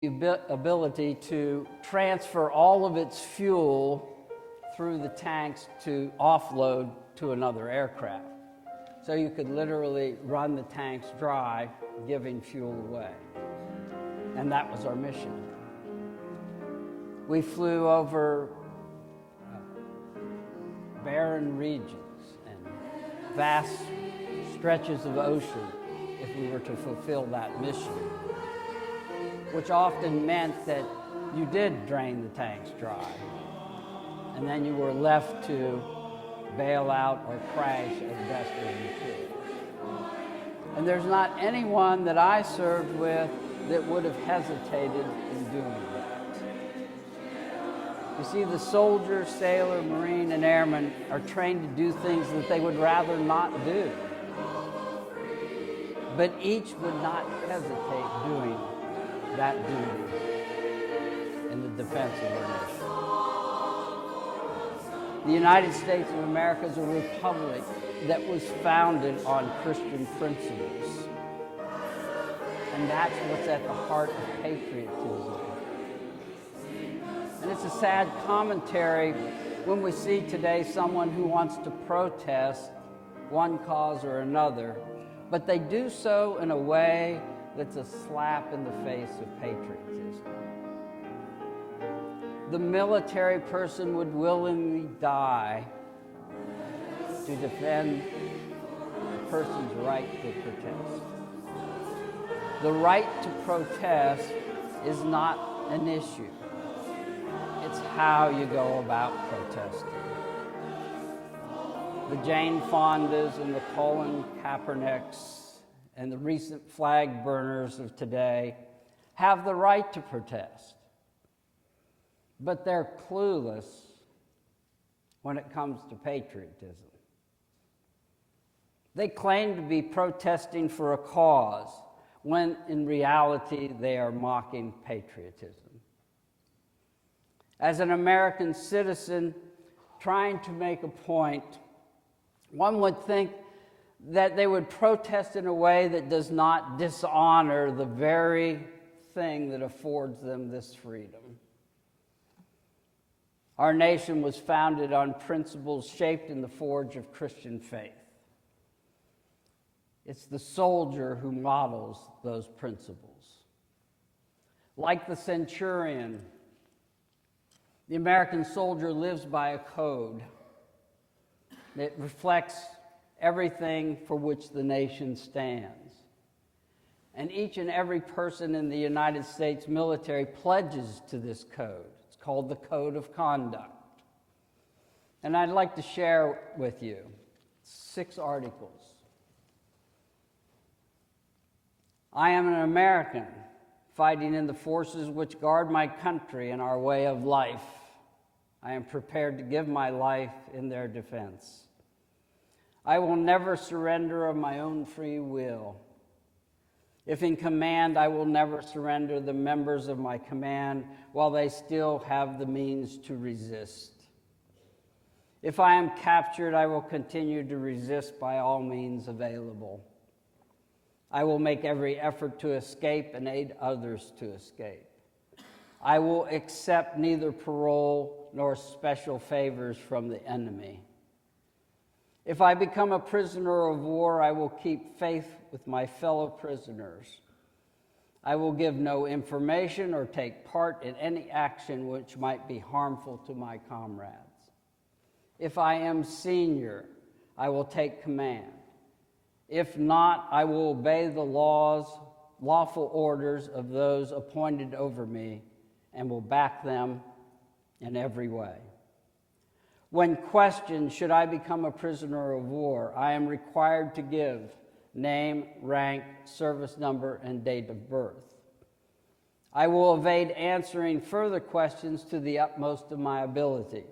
the ability to transfer all of its fuel through the tanks to offload to another aircraft. So you could literally run the tanks dry, giving fuel away. And that was our mission. We flew over barren regions and vast stretches of ocean if we were to fulfill that mission, which often meant that you did drain the tanks dry, and then you were left to bail out or crash as best as you could. And there's not anyone that I served with that would have hesitated in doing that. You see, the soldier, sailor, marine, and airman are trained to do things that they would rather not do. But each would not hesitate doing that duty in the defense of our nation. The United States of America is a republic that was founded on Christian principles. And that's what's at the heart of patriotism. And it's a sad commentary when we see today someone who wants to protest one cause or another, but they do so in a way that's a slap in the face of patriotism. The military person would willingly die to defend a person's right to protest. The right to protest is not an issue. It's how you go about protesting. The Jane Fondas and the Colin Kaepernicks and the recent flag burners of today have the right to protest, but they're clueless when it comes to patriotism. They claim to be protesting for a cause, when in reality they are mocking patriotism. As an American citizen trying to make a point, one would think that they would protest in a way that does not dishonor the very thing that affords them this freedom. Our nation was founded on principles shaped in the forge of Christian faith. It's the soldier who models those principles. Like the centurion, the American soldier lives by a code that reflects everything for which the nation stands. And each and every person in the United States military pledges to this code. It's called the Code of Conduct. And I'd like to share with you 6 articles. I am an American fighting in the forces which guard my country and our way of life. I am prepared to give my life in their defense. I will never surrender of my own free will. If in command, I will never surrender the members of my command while they still have the means to resist. If I am captured, I will continue to resist by all means available. I will make every effort to escape and aid others to escape. I will accept neither parole nor special favors from the enemy. If I become a prisoner of war, I will keep faith with my fellow prisoners. I will give no information or take part in any action which might be harmful to my comrades. If I am senior, I will take command. If not, I will obey the laws, lawful orders of those appointed over me, and will back them in every way. When questioned, should I become a prisoner of war, I am required to give name, rank, service number, and date of birth. I will evade answering further questions to the utmost of my ability.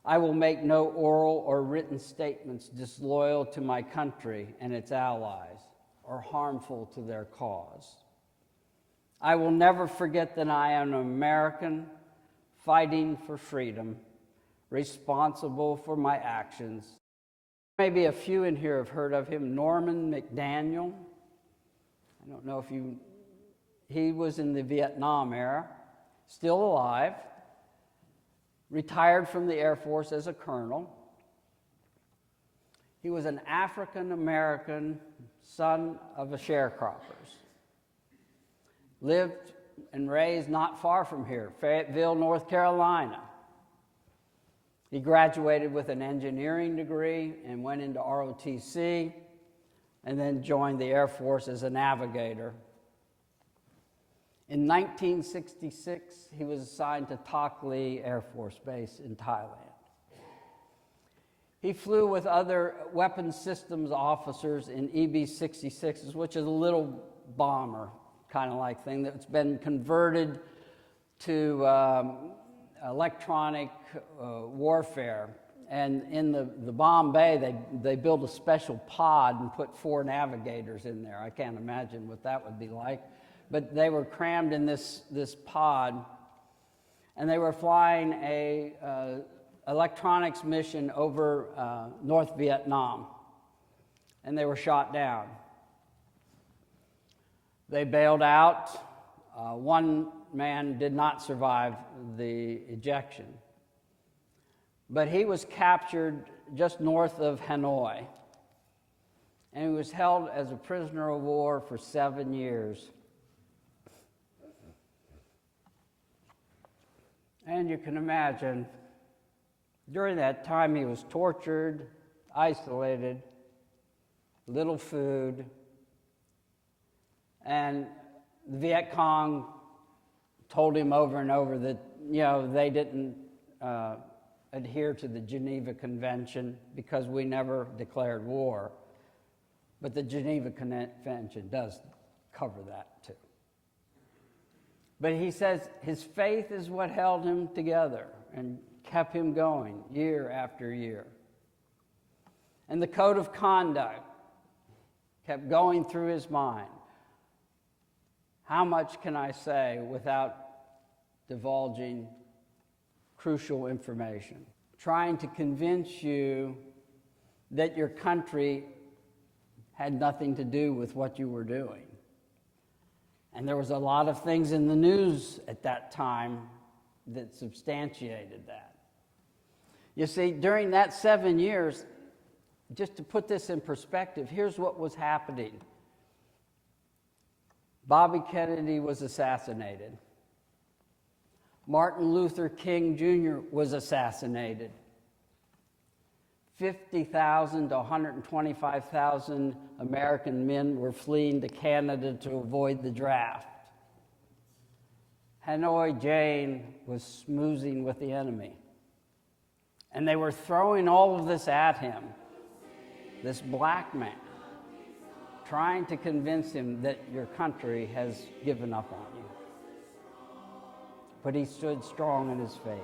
I will make no oral or written statements disloyal to my country and its allies or harmful to their cause. I will never forget that I am an American fighting for freedom, responsible for my actions. Maybe a few in here have heard of him, Norman McDaniel. I don't know if you He was in the Vietnam era, still alive, retired from the Air Force as a colonel. He was an African-American son of a sharecroppers. Lived and raised not far from here, Fayetteville, North Carolina. He graduated with an engineering degree and went into ROTC and then joined the Air Force as a navigator. In 1966, he was assigned to Tak Lee Air Force Base in Thailand. He flew with other weapons systems officers in EB-66s, which is a little bomber kind of like thing that's been converted to electronic warfare. And in the bomb bay, they built a special pod and put 4 navigators in there. I can't imagine what that would be like. But they were crammed in this pod, and they were flying a electronics mission over North Vietnam, and they were shot down. They bailed out. One man did not survive the ejection, but he was captured just north of Hanoi, and he was held as a prisoner of war for 7 years. And you can imagine, during that time he was tortured, isolated, little food, and the Viet Cong told him over and over that, they didn't adhere to the Geneva Convention because we never declared war. But the Geneva Convention does cover that too. But he says his faith is what held him together and kept him going year after year. And the code of conduct kept going through his mind. How much can I say without divulging crucial information? Trying to convince you that your country had nothing to do with what you were doing. And there was a lot of things in the news at that time that substantiated that. You see, during that 7 years, just to put this in perspective, here's what was happening. Bobby Kennedy was assassinated. Martin Luther King Jr. was assassinated. 50,000 to 125,000 American men were fleeing to Canada to avoid the draft. Hanoi Jane was schmoozing with the enemy. And they were throwing all of this at him, this black man, trying to convince him that your country has given up on you. But he stood strong in his faith.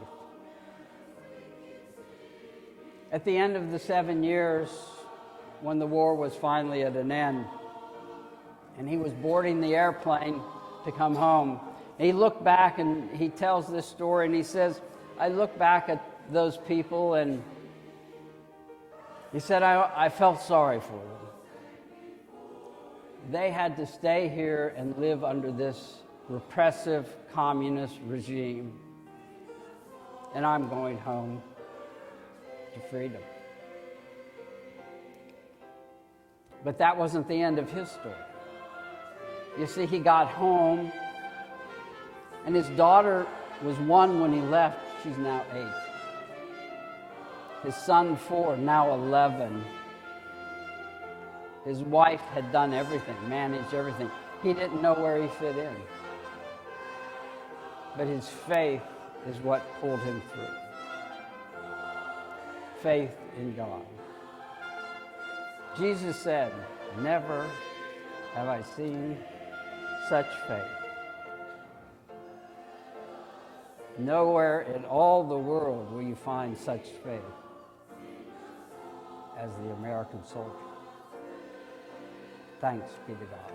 At the end of the 7 years, when the war was finally at an end, and he was boarding the airplane to come home, he looked back and he tells this story, and he says, I look back at those people, and he said, I felt sorry for them. They had to stay here and live under this repressive communist regime, and I'm going home to freedom. But that wasn't the end of his story. You see, he got home, and his daughter was 1 when he left. She's now 8. His son 4, now 11. His wife had done everything, managed everything. He didn't know where he fit in. But his faith is what pulled him through. Faith in God. Jesus said, never have I seen such faith. Nowhere in all the world will you find such faith as the American soldier. Thanks be to God.